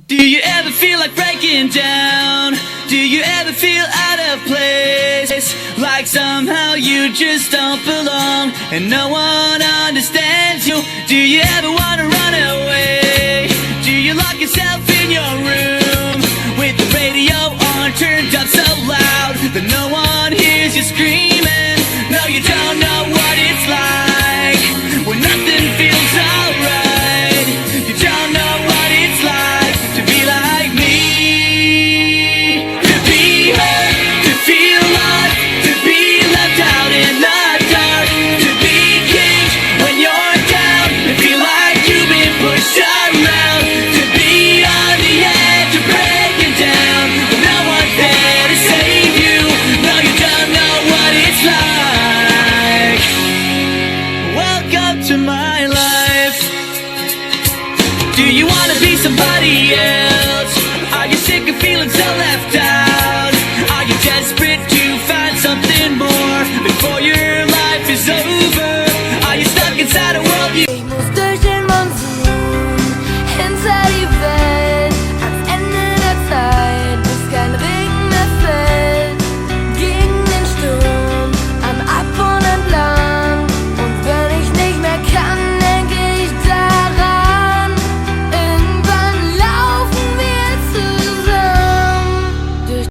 Do you ever feel like breaking down? Do you ever feel out of place? Like somehow you just don't belong and no one understands you. Do you ever wanna run away? Do you lock yourself in your room with the radio on turned up so loud that no one hears you screaming? No, you don't know what